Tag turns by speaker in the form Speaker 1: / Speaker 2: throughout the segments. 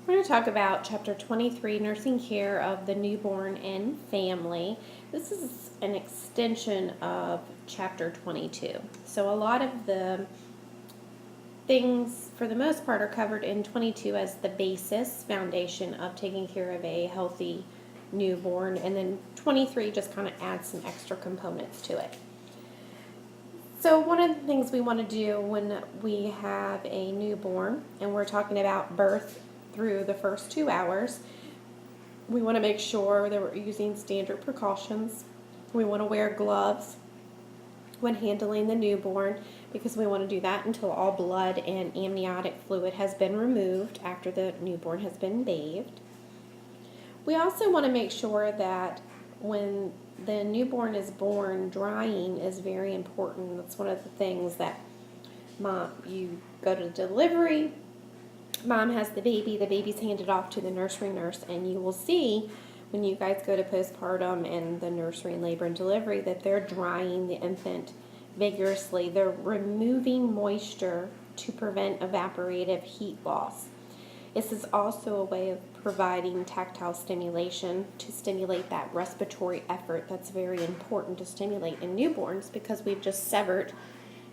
Speaker 1: We're going to talk about Chapter 23, Nursing Care of the Newborn and Family. This is an extension of Chapter 22. So a lot of the things, for the most part, are covered in 22 as the basis, foundation of taking care of a healthy newborn, and then 23 just kind of adds some extra components to it. So one of the things we want to do when we have a newborn, and we're talking about birth through the first 2 hours, we want to make sure that we're using standard precautions. We want to wear gloves when handling the newborn because we want to do that until all blood and amniotic fluid has been removed after the newborn has been bathed. We also want to make sure that when the newborn is born, drying is very important. That's one of the things that you go to delivery, mom has the baby's handed off to the nursery nurse, and you will see when you guys go to postpartum and the nursery and labor and delivery that they're drying the infant vigorously. They're removing moisture to prevent evaporative heat loss. This is also a way of providing tactile stimulation to stimulate that respiratory effort that's very important to stimulate in newborns because we've just severed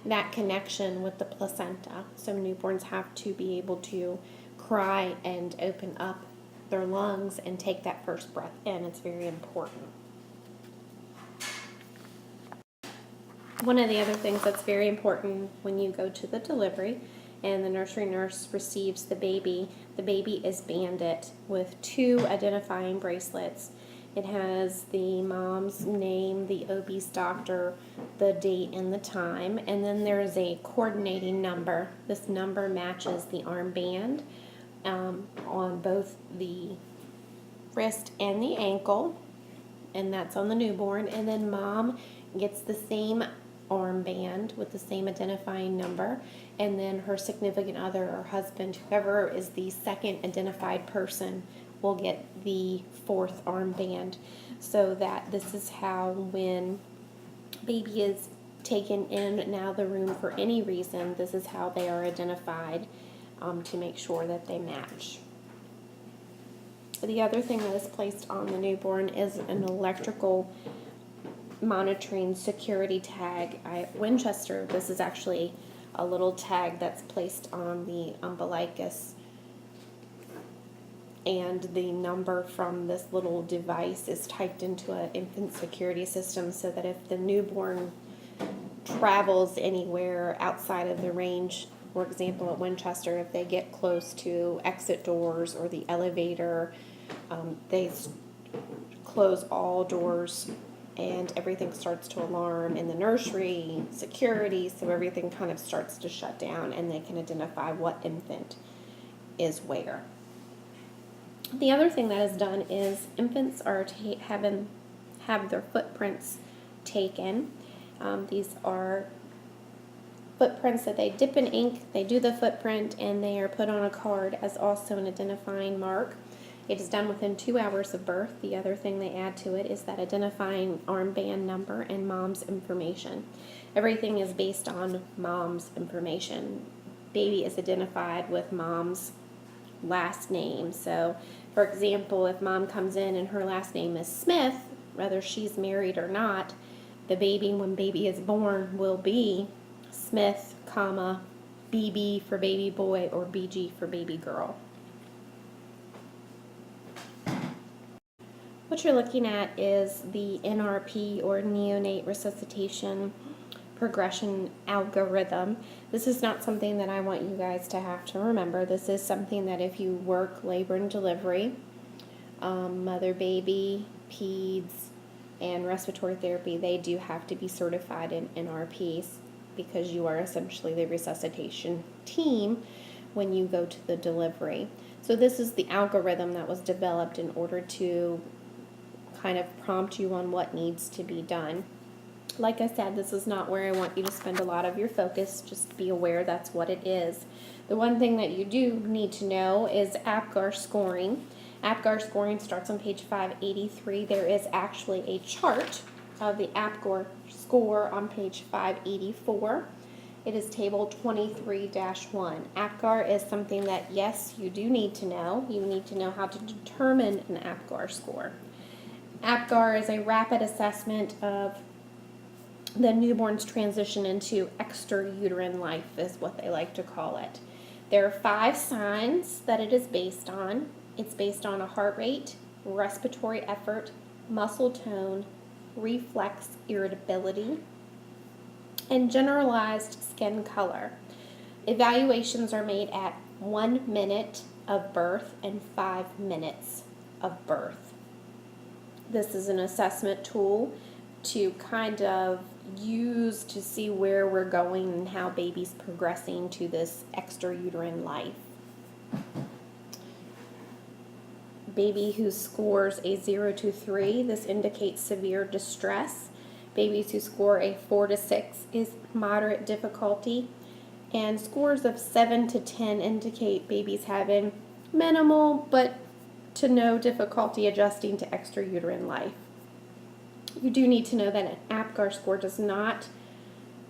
Speaker 1: that connection with the placenta. So newborns have to be able to cry and open up their lungs and take that first breath in. It's very important. One of the other things that's very important when you go to the delivery and the nursery nurse receives the baby is banded with 2 identifying bracelets. It has the mom's name, the OB's doctor, the date, and the time, and then there's a coordinating number. This number matches the armband on both the wrist and the ankle, and that's on the newborn. And then mom gets the same armband with the same identifying number, and then her significant other or husband, whoever is the second identified person, will get the 4th armband, so that this is how when baby is taken in now the room for any reason, this is how they are identified to make sure that they match. The other thing that is placed on the newborn is an electrical monitoring security tag. At Winchester, this is actually a little tag that's placed on the umbilicus, and the number from this little device is typed into an infant security system so that if the newborn travels anywhere outside of the range, for example at Winchester, if they get close to exit doors or the elevator, they close all doors and everything starts to alarm in the nursery, security, so everything kind of starts to shut down and they can identify what infant is where. The other thing that is done is infants are have their footprints taken. These are footprints that they dip in ink, they do the footprint, and they are put on a card as also an identifying mark. It is done within 2 hours of birth. The other thing they add to it is that identifying armband number and mom's information. Everything is based on mom's information. Baby is identified with mom's last name. So, for example, if mom comes in and her last name is Smith, whether she's married or not, the baby, when baby is born, will be Smith, comma, BB for baby boy or BG for baby girl. What you're looking at is the NRP, or neonate resuscitation progression algorithm. This is not something that I want you guys to have to remember. This is something that if you work labor and delivery, mother, baby, peds, and respiratory therapy, they do have to be certified in NRPs because you are essentially the resuscitation team when you go to the delivery. So this is the algorithm that was developed in order to kind of prompt you on what needs to be done. Like I said, this is not where I want you to spend a lot of your focus. Just be aware that's what it is. The one thing that you do need to know is APGAR scoring. APGAR scoring starts on page 583. There is actually a chart of the APGAR score on page 584. It is table 23-1. APGAR is something that, yes, you do need to know. You need to know how to determine an APGAR score. APGAR is a rapid assessment of the newborn's transition into extrauterine life, is what they like to call it. There are 5 signs that it is based on. It's based on a heart rate, respiratory effort, muscle tone, reflex irritability, and generalized skin color. Evaluations are made at 1 minute of birth and 5 minutes of birth. This is an assessment tool to kind of use to see where we're going and how baby's progressing to this extrauterine life. Baby who scores a 0 to 3, this indicates severe distress. Babies who score a 4 to 6 is moderate difficulty. And scores of 7 to 10 indicate babies having minimal but to no difficulty adjusting to extrauterine life. You do need to know that an APGAR score does not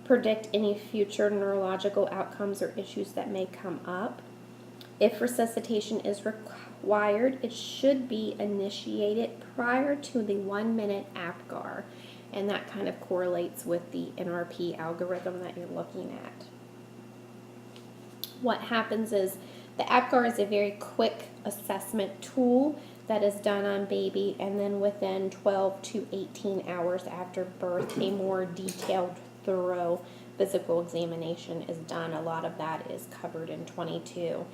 Speaker 1: predict any future neurological outcomes or issues that may come up. If resuscitation is required, it should be initiated prior to the 1 minute APGAR, and that kind of correlates with the NRP algorithm that you're looking at. What happens is the APGAR is a very quick assessment tool that is done on baby, and then within 12 to 18 hours after birth, a more detailed, thorough physical examination is done. A lot of that is covered in 22,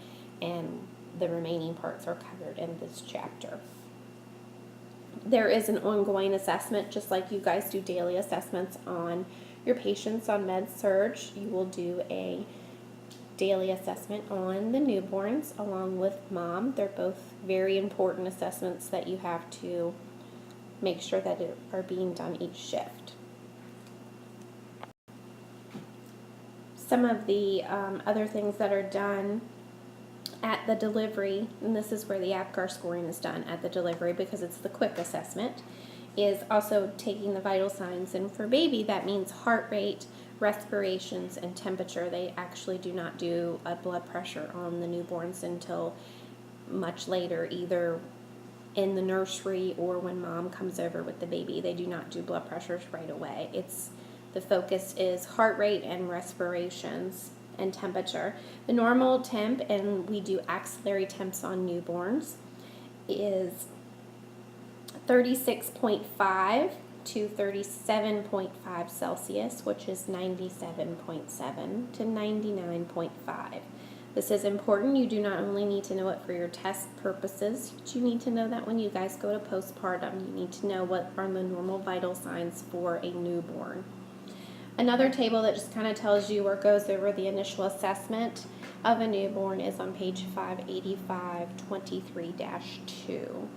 Speaker 1: and the remaining parts are covered in this chapter. There is an ongoing assessment, just like you guys do daily assessments on your patients on med-surg. You will do a daily assessment on the newborns along with mom. They're both very important assessments that you have to make sure that are being done each shift. Some of the other things that are done at the delivery, and this is where the APGAR scoring is done at the delivery because it's the quick assessment, is also taking the vital signs. And for baby, that means heart rate, respirations, and temperature. They actually do not do a blood pressure on the newborns until much later, either in the nursery or when mom comes over with the baby. They do not do blood pressures right away. The focus is heart rate and respirations and temperature. The normal temp, and we do axillary temps on newborns, is 36.5 to 37.5 Celsius, which is 97.7 to 99.5. This is important. You do not only need to know it for your test purposes, but you need to know that when you guys go to postpartum, you need to know what are the normal vital signs for a newborn. Another table that just kind of tells you or goes over the initial assessment of a newborn is on page 585, 23-2.